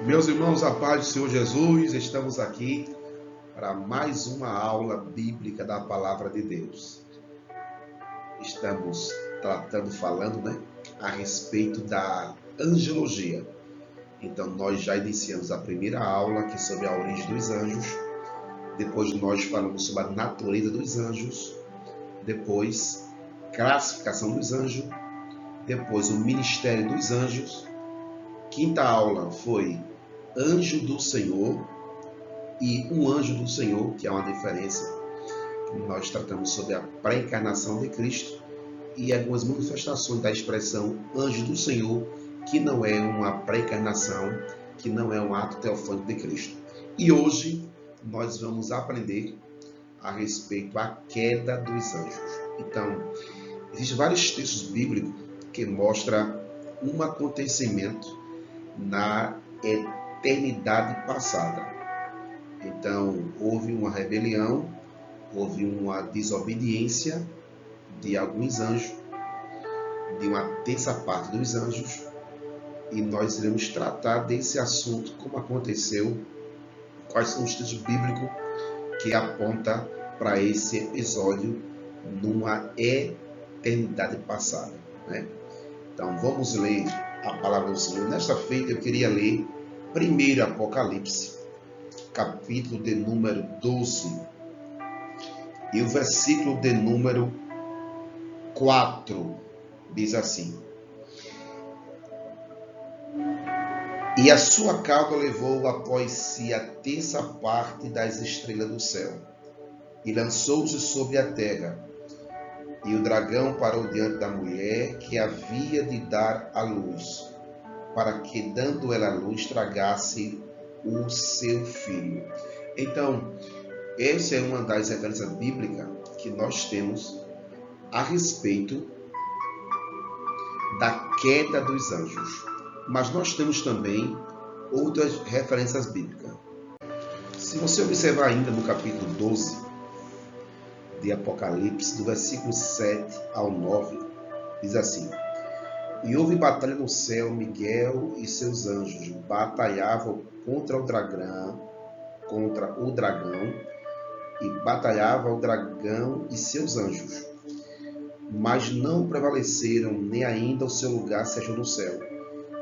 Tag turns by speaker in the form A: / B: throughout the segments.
A: Meus irmãos, a paz do Senhor Jesus, estamos aqui para mais uma aula bíblica da Palavra de Deus. Estamos falando, a respeito da angelologia. Então, nós já iniciamos a primeira aula, que é sobre a origem dos anjos. Depois, nós falamos sobre a natureza dos anjos. Depois, classificação dos anjos. Depois, o ministério dos anjos. Quinta aula foi anjo do Senhor e um anjo do Senhor, que é uma diferença. Nós tratamos sobre a pré-encarnação de Cristo e algumas manifestações da expressão anjo do Senhor, que não é uma pré-encarnação, que não é um ato teofânico de Cristo. E hoje nós vamos aprender a respeito da queda dos anjos. Então, existem vários textos bíblicos que mostram um acontecimento na eternidade passada. Então, houve uma rebelião, houve uma desobediência de alguns anjos, de uma terça parte dos anjos, e nós iremos tratar desse assunto, como aconteceu, quais são os textos bíblicos que apontam para esse episódio numa eternidade passada, Então, vamos ler a palavra do Senhor. Nesta feita, eu queria ler primeiro Apocalipse, capítulo de número 12, e o versículo de número 4, diz assim: E a sua cauda levou após si a terça parte das estrelas do céu, e lançou-se sobre a terra. E o dragão parou diante da mulher que havia de dar à luz, para que, dando ela à luz, tragasse o seu filho. Então, essa é uma das referências bíblicas que nós temos a respeito da queda dos anjos. Mas nós temos também outras referências bíblicas. Se você observar ainda no capítulo 12 de Apocalipse, do versículo 7 ao 9, diz assim: E houve batalha no céu, Miguel e seus anjos batalhavam contra o dragão, e batalhava o dragão e seus anjos, mas não prevaleceram, nem ainda o seu lugar se achou no céu.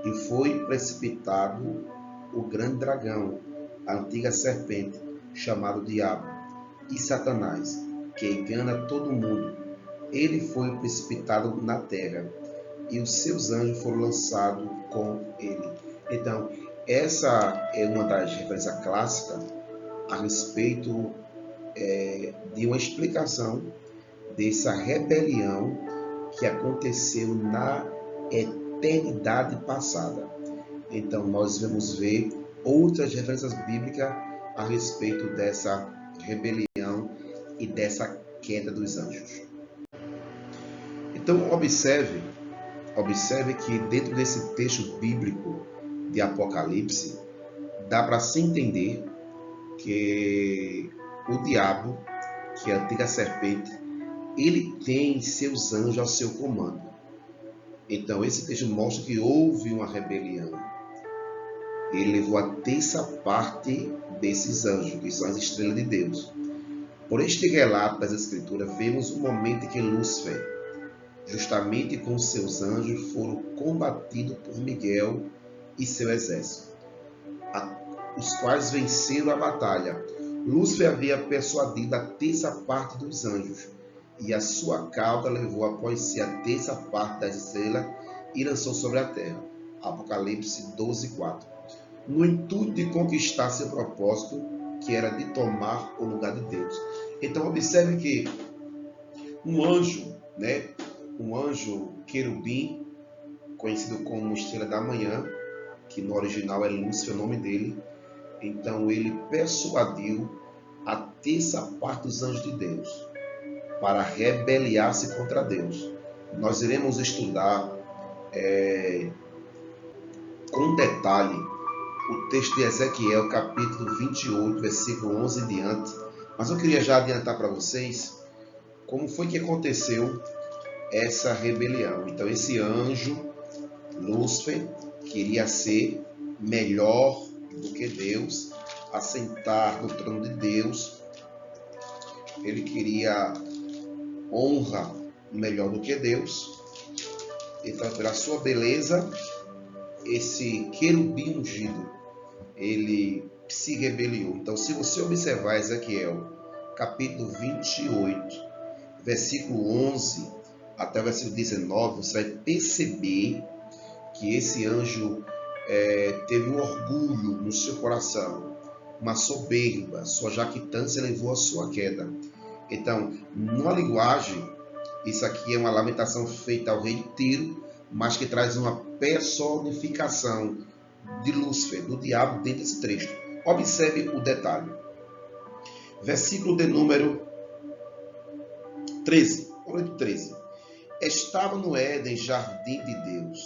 A: E foi precipitado o grande dragão, a antiga serpente, chamado Diabo e Satanás, que engana todo mundo. Ele foi precipitado na terra, e os seus anjos foram lançados com ele. Então, essa é uma das referências clássicas a respeito de uma explicação dessa rebelião que aconteceu na eternidade passada. Então, nós vamos ver outras referências bíblicas a respeito dessa rebelião e dessa queda dos anjos. Então, observe que dentro desse texto bíblico de Apocalipse, dá para se entender que o diabo, que é a antiga serpente, ele tem seus anjos ao seu comando. Então, esse texto mostra que houve uma rebelião. Ele levou a terça parte desses anjos, que são as estrelas de Deus. Por este relato das Escrituras, vemos o momento em que Lúcifer, justamente com seus anjos, foram combatidos por Miguel e seu exército, os quais venceram a batalha. Lúcifer havia persuadido a terça parte dos anjos, e a sua cauda levou após si a terça parte das estrelas e lançou sobre a terra. Apocalipse 12, 4. No intuito de conquistar seu propósito, que era de tomar o lugar de Deus. Então, observe que um anjo, um anjo querubim, conhecido como estrela da manhã, que no original é Lúcifer, o nome dele. Então, ele persuadiu a terça parte dos anjos de Deus para rebeliar-se contra Deus. Nós iremos estudar com detalhe o texto de Ezequiel, capítulo 28, versículo 11 em diante. Mas eu queria já adiantar para vocês como foi que aconteceu essa rebelião. Então, esse anjo, Lúcifer, queria ser melhor do que Deus, assentar no trono de Deus. Ele queria honra melhor do que Deus. Então, pela sua beleza, esse querubim ungido, ele se rebeliou. Então, se você observar Ezequiel, capítulo 28, versículo 11 até o versículo 19, você vai perceber que esse anjo teve um orgulho no seu coração, uma soberba, sua jactância levou à sua queda. Então, numa linguagem, isso aqui é uma lamentação feita ao rei de Tiro, mas que traz uma personificação de Lúcifer, do diabo, dentro desse trecho. Observe o detalhe. Versículo de número 13. Olha 13. Estava no Éden, jardim de Deus.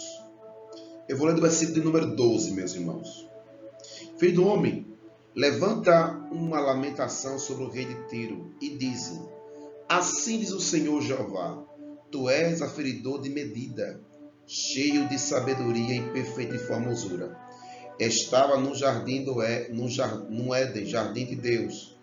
A: Eu vou ler do versículo de número 12, meus irmãos. Filho do homem, levanta uma lamentação sobre o rei de Tiro e diz: assim diz o Senhor Jeová, tu és aferidor de medida, cheio de sabedoria e perfeita formosura. Estava no jardim no Éden, jardim de Deus.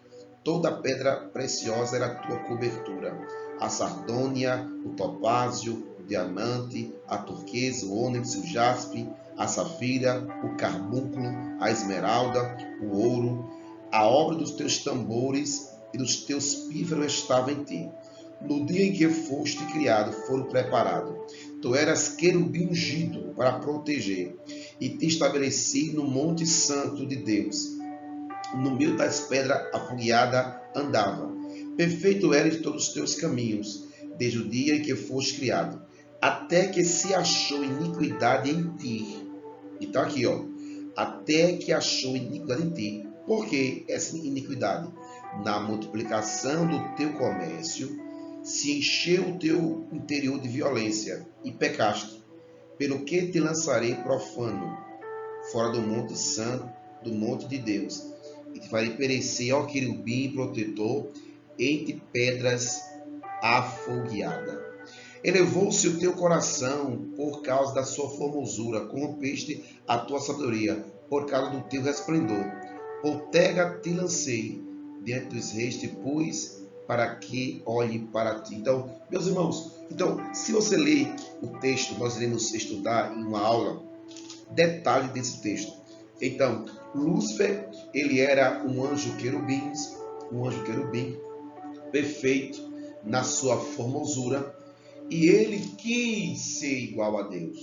A: Toda pedra preciosa era a tua cobertura. A sardônia, o topázio, o diamante, a turquesa, o ônix, o jaspe, a safira, o carbúnculo, a esmeralda, o ouro. A obra dos teus tambores e dos teus pífaros estava em ti. No dia em que foste criado, foram preparados. Tu eras querubim ungido para proteger, e te estabeleci no monte santo de Deus. No meio das pedras afogueadas andava. Perfeito eras todos os teus caminhos, desde o dia em que foste criado, até que se achou iniquidade em ti. Então aqui, até que achou iniquidade em ti. Por que essa iniquidade? Na multiplicação do teu comércio, se encheu o teu interior de violência e pecaste, pelo que te lançarei profano, fora do monte santo, do monte de Deus, e te farei perecer, ó querubim protetor, entre pedras afogueadas. Elevou-se o teu coração por causa da sua formosura, corrompeste a tua sabedoria, por causa do teu resplendor. Por terra te lancei, diante dos reis te pus, para que olhe para ti. Então, meus irmãos, se você ler o texto, nós iremos estudar em uma aula detalhe desse texto. Então, Lúcifer, ele era um anjo querubim, perfeito na sua formosura, e ele quis ser igual a Deus.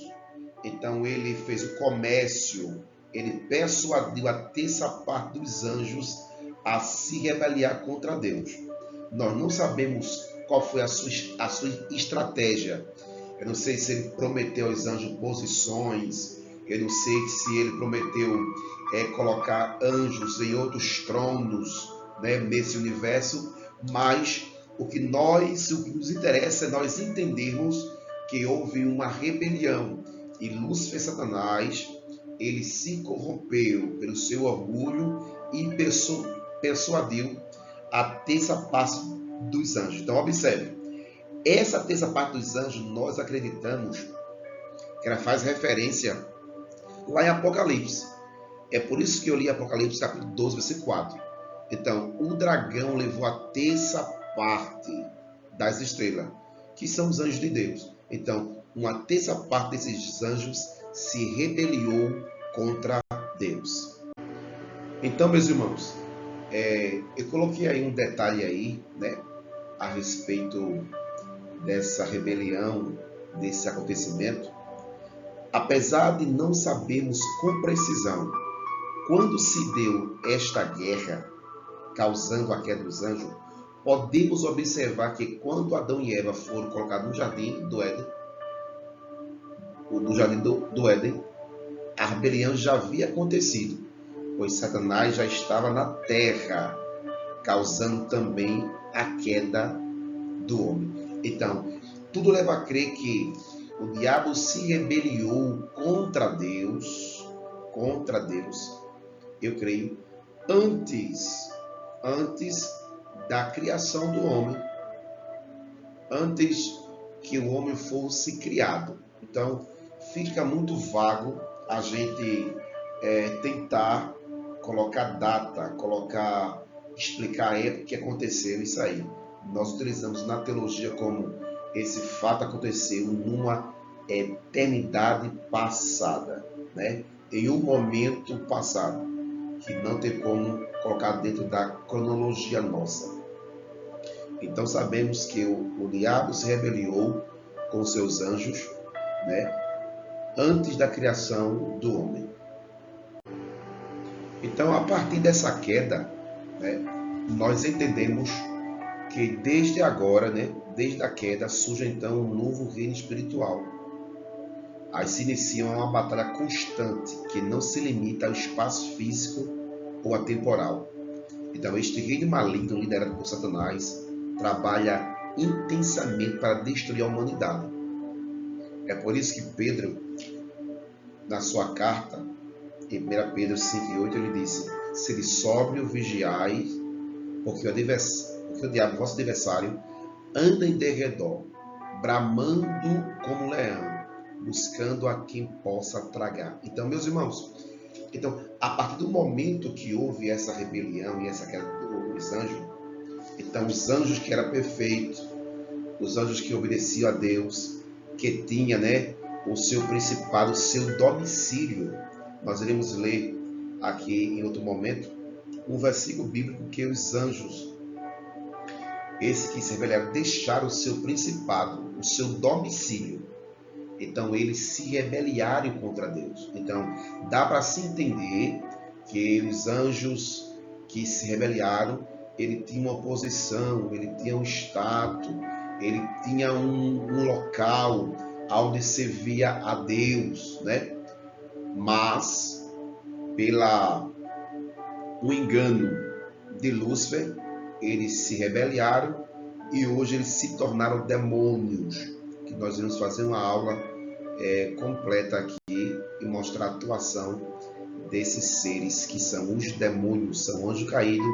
A: Então, ele fez o comércio, ele persuadiu a terça parte dos anjos a se rebeliar contra Deus. Nós não sabemos qual foi a sua estratégia. Eu não sei se ele prometeu aos anjos posições, eu não sei se ele prometeu colocar anjos em outros tronos, nesse universo, mas o que nos interessa é nós entendermos que houve uma rebelião e Lúcifer, Satanás, ele se corrompeu pelo seu orgulho e persuadiu a terça parte dos anjos. Então, observe, essa terça parte dos anjos, nós acreditamos que ela faz referência lá em Apocalipse. É por isso que eu li Apocalipse capítulo 12, versículo 4. Então, o dragão levou a terça parte das estrelas, que são os anjos de Deus. Então, uma terça parte desses anjos se rebeliou contra Deus. Então, meus irmãos, eu coloquei aí um detalhe aí, a respeito dessa rebelião, desse acontecimento. Apesar de não sabermos com precisão quando se deu esta guerra, causando a queda dos anjos, podemos observar que quando Adão e Eva foram colocados no jardim do Éden, a rebelião já havia acontecido, pois Satanás já estava na terra, causando também a queda do homem. Então, tudo leva a crer que o diabo se rebeliou contra Deus, eu creio, antes da criação do homem, antes que o homem fosse criado. Então, fica muito vago a gente tentar colocar data, explicar a época que aconteceu isso aí. Nós utilizamos na teologia como esse fato aconteceu numa eternidade passada, né? Em um momento passado, que não tem como colocar dentro da cronologia nossa. Então sabemos que o diabo se rebeliou com seus anjos, né? Antes da criação do homem. Então, a partir dessa queda, né, nós entendemos que desde agora, né, desde a queda, surge então um novo reino espiritual. Aí se inicia uma batalha constante que não se limita ao espaço físico ou atemporal. Então, este reino maligno liderado por Satanás trabalha intensamente para destruir a humanidade. É por isso que Pedro, na sua carta, em 1 Pedro 5,8, ele disse: sede sóbrio, vigiai, porque o diabo, vosso adversário, anda em derredor, bramando como um leão, buscando a quem possa tragar. Então, meus irmãos, a partir do momento que houve essa rebelião e essa queda dos anjos, então os anjos que eram perfeitos, os anjos que obedeciam a Deus, que tinha, né, o seu principado, o seu domicílio. Nós iremos ler aqui em outro momento um versículo bíblico que os anjos, esses que se rebelaram, deixaram o seu principado, o seu domicílio. Então eles se rebelaram contra Deus. Então dá para se entender que os anjos que se rebelaram, ele tinha uma posição, ele tinha um status, ele tinha um local onde servia a Deus, né? Mas pelo engano de Lúcifer, eles se rebelaram e hoje eles se tornaram demônios, que nós iremos fazer uma aula completa aqui e mostrar a atuação desses seres que são os demônios, são anjos caídos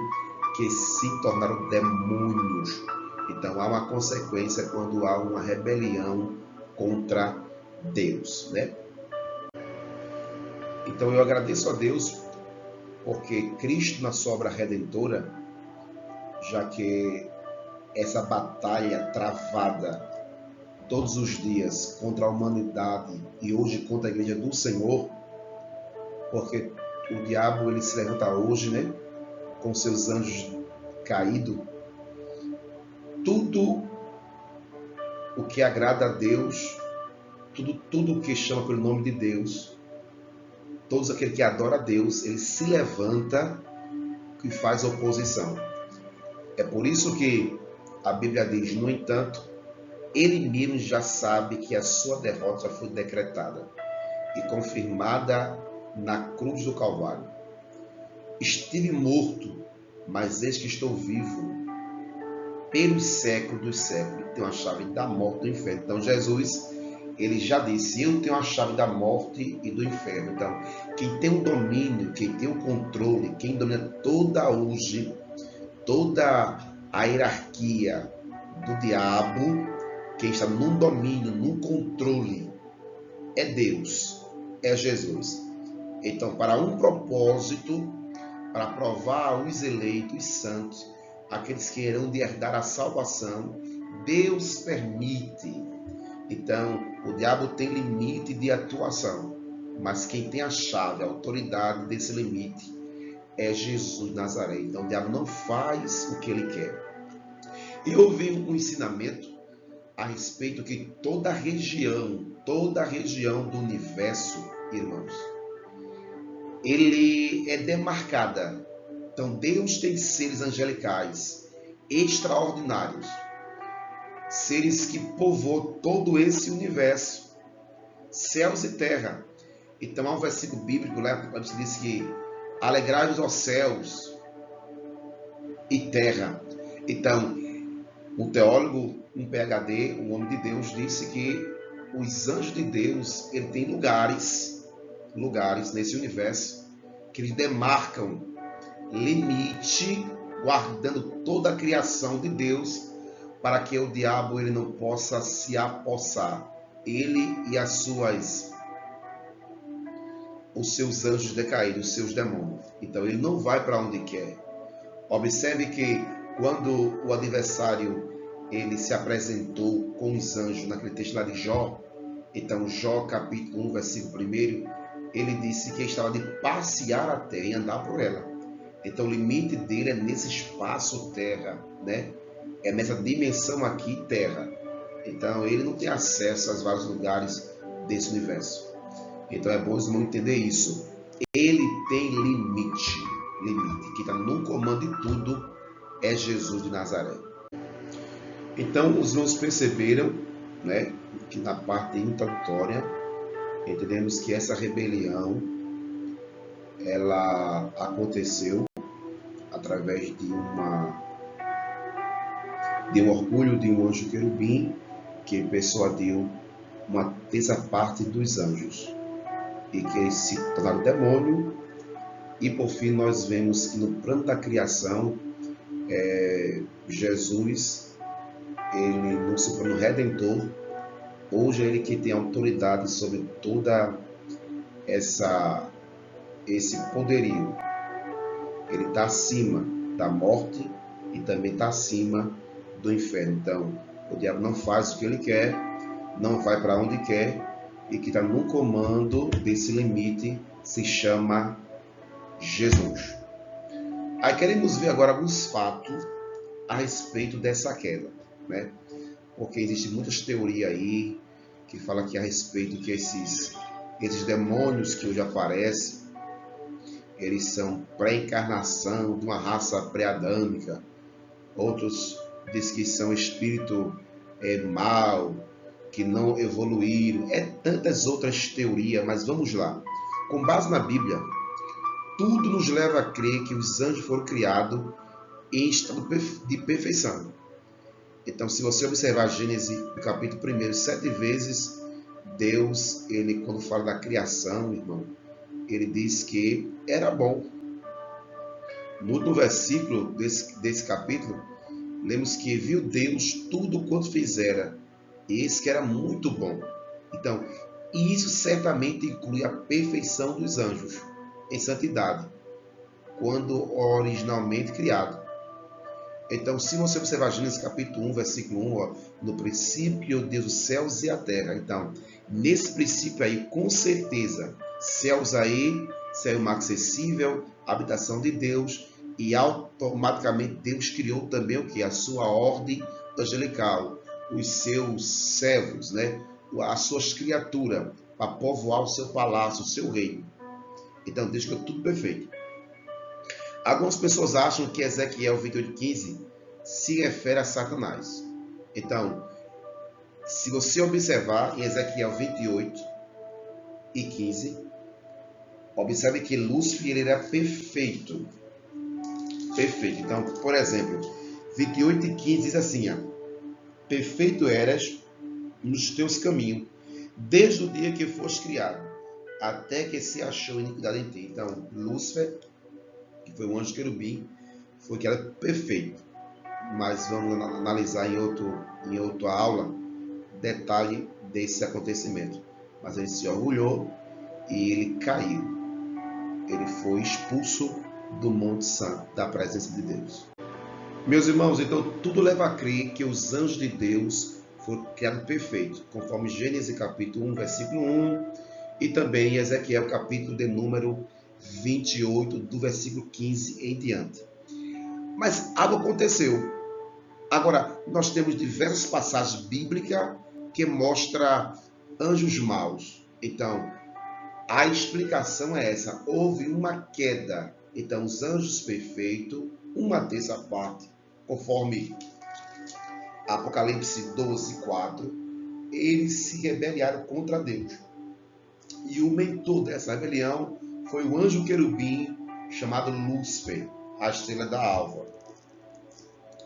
A: que se tornaram demônios. Então há uma consequência quando há uma rebelião contra Deus, né? Então eu agradeço a Deus porque Cristo, na sua obra redentora, já que essa batalha travada todos os dias contra a humanidade e hoje contra a igreja do Senhor, porque o diabo ele se levanta hoje, né, com seus anjos caídos, tudo o que agrada a Deus, tudo o que chama pelo nome de Deus, todos aqueles que adoram a Deus, ele se levanta e faz oposição. É por isso que a Bíblia diz, no entanto, ele mesmo já sabe que a sua derrota foi decretada e confirmada na cruz do Calvário. Estive morto, mas eis que estou vivo pelos séculos dos séculos. Tenho a chave da morte e do inferno. Então Jesus, ele já disse, eu tenho a chave da morte e do inferno. Então, quem tem o domínio, quem tem o controle, quem domina hoje, toda a hierarquia do diabo, quem está num domínio, num controle, é Deus, é Jesus. Então, para um propósito, para provar os eleitos santos, aqueles que irão de herdar a salvação, Deus permite. Então, o diabo tem limite de atuação, mas quem tem a chave, a autoridade desse limite, é Jesus de Nazaré. Então, o diabo não faz o que ele quer. E houve um ensinamento a respeito que toda a região do universo, irmãos, ele é demarcada. Então Deus tem seres angelicais extraordinários, seres que povoam todo esse universo, céus e terra. Então há um versículo bíblico lá que diz que alegrai-vos aos céus e terra. Então um teólogo, um PhD, um homem de Deus, disse que os anjos de Deus, ele tem lugares nesse universo que eles demarcam limite, guardando toda a criação de Deus, para que o diabo ele não possa se apossar, ele e as suas os seus anjos decaídos, os seus demônios. Então ele não vai para onde quer. Observe que quando o adversário ele se apresentou com os anjos naquele texto lá de Jó, então Jó capítulo 1, versículo 1, ele disse que estava de passear a terra e andar por ela. Então o limite dele é nesse espaço terra, né? É nessa dimensão aqui terra. Então ele não tem acesso aos vários lugares desse universo. Então é bom os irmãos entender isso. Ele tem limite. Quem está no comando de tudo é Jesus de Nazaré. Então os irmãos perceberam, né, que na parte introdutória entendemos que essa rebelião ela aconteceu através de um orgulho de um anjo querubim que persuadiu uma terça parte dos anjos e que eles se tornaram demônio. E por fim nós vemos que no plano da criação Jesus, ele no seu plano redentor, hoje é ele que tem autoridade sobre toda esse poderio. Ele está acima da morte e também está acima do inferno. Então o diabo não faz o que ele quer, não vai para onde quer, e que está no comando desse limite se chama Jesus. Aí queremos ver agora alguns fatos a respeito dessa queda, né? Porque existe muitas teorias aí que falam que a respeito que esses demônios que hoje aparecem, eles são pré-encarnação de uma raça pré-adâmica. Outros dizem que são espírito mal, que não evoluíram. Tantas outras teorias, mas vamos lá. Com base na Bíblia, tudo nos leva a crer que os anjos foram criados em estado de perfeição. Então, se você observar Gênesis, capítulo 1, 7 vezes, Deus, ele quando fala da criação, irmão, ele diz que era bom. No último versículo desse capítulo, lemos que viu Deus tudo quanto fizera, e eis que era muito bom. Então, isso certamente inclui a perfeição dos anjos em santidade, quando originalmente criado. Então, se você observar Gênesis capítulo 1, versículo 1, no princípio Deus os céus e a terra. Então, nesse princípio aí, com certeza, céus aí, céu mar acessível, habitação de Deus, e automaticamente Deus criou também o que? A sua ordem angelical, os seus servos, né? As suas criaturas, para povoar o seu palácio, o seu reino. Então, Deus criou tudo perfeito. Algumas pessoas acham que Ezequiel 28:15 se refere a Satanás. Então, se você observar em Ezequiel 28:15, observe que Lúcifer ele era perfeito. Perfeito. Então, por exemplo, 28:15 diz assim, perfeito eras nos teus caminhos, desde o dia que foste criado, até que se achou iniquidade em ti. Então, Lúcifer, que foi um anjo querubim, foi que era perfeito. Mas vamos analisar em outra aula detalhe desse acontecimento. Mas ele se orgulhou e ele caiu. Ele foi expulso do Monte Santo, da presença de Deus. Meus irmãos, então tudo leva a crer que os anjos de Deus foram criados perfeitos, conforme Gênesis capítulo 1, versículo 1, e também Ezequiel capítulo de número 28, do versículo 15 em diante. Mas algo aconteceu. Agora, nós temos diversas passagens bíblicas que mostram anjos maus. Então, a explicação é essa. Houve uma queda. Então, os anjos perfeitos, uma terça parte, conforme Apocalipse 12:4, eles se rebelaram contra Deus. E o mentor dessa rebelião foi o anjo querubim chamado Lúcifer, a estrela da alva,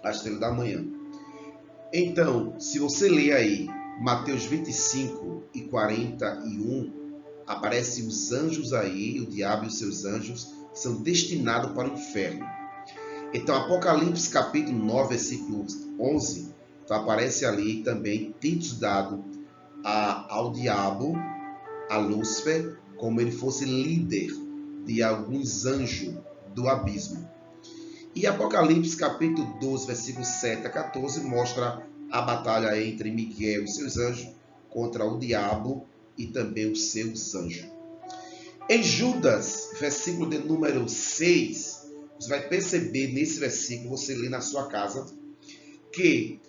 A: a estrela da manhã. Então, se você ler aí Mateus 25:41, aparecem os anjos aí, o diabo e os seus anjos, que são destinados para o inferno. Então, Apocalipse capítulo 9, versículo 11, então aparece ali também títulos dados ao diabo, a Lúcifer como ele fosse líder de alguns anjos do abismo. E Apocalipse capítulo 12, versículos 7 a 14, mostra a batalha entre Miguel e seus anjos contra o diabo e também os seus anjos. Em Judas, versículo de número 6, você vai perceber nesse versículo, você lê na sua casa, que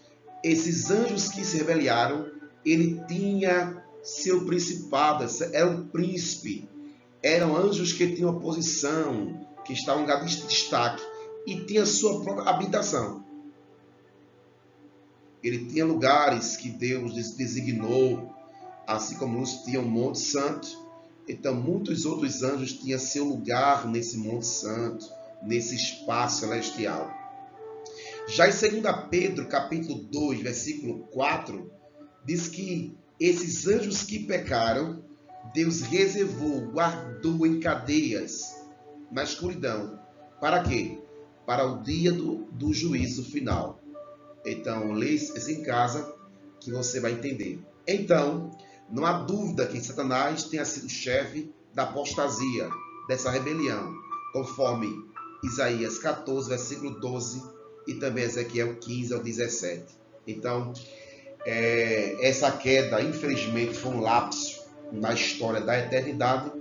A: esses anjos que se rebelaram, ele tinha seu principado, era um príncipe, eram anjos que tinham posição, que estavam em lugar de destaque, e tinha sua própria habitação. Ele tinha lugares que Deus designou, assim como uns tinham o Monte Santo, então muitos outros anjos tinham seu lugar nesse Monte Santo, nesse espaço celestial. Já em 2 Pedro, capítulo 2, versículo 4, diz que esses anjos que pecaram, Deus reservou, guardou em cadeias, na escuridão. Para quê? Para o dia do juízo final. Então, leia isso em casa que você vai entender. Então, não há dúvida que Satanás tenha sido chefe da apostasia, dessa rebelião, conforme Isaías 14, versículo 12, e também Ezequiel 15 ao 17. Então, essa queda, infelizmente, foi um lapso na história da eternidade,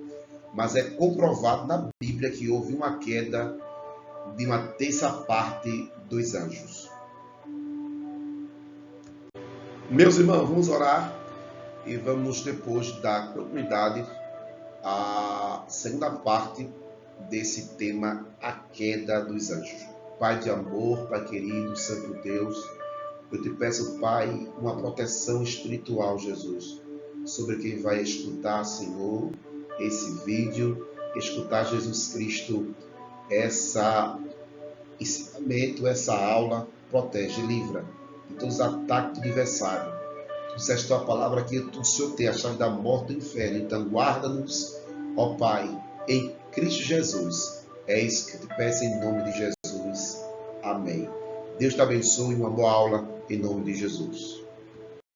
A: mas é comprovado na Bíblia que houve uma queda de uma terça parte dos anjos. Meus irmãos, vamos orar e vamos depois dar continuidade à segunda parte desse tema, a queda dos anjos. Pai de amor, Pai querido, Santo Deus, eu te peço, Pai, uma proteção espiritual, Jesus, sobre quem vai escutar, Senhor, esse vídeo, escutar Jesus Cristo, esse ensinamento, essa aula, protege, livra de todos os ataques do adversário. Tu disseste a tua palavra que o Senhor tem a chave da morte e do inferno, então guarda-nos, ó Pai, em Cristo Jesus. É isso que eu te peço em nome de Jesus. Amém. Deus te abençoe, uma boa aula em nome de Jesus.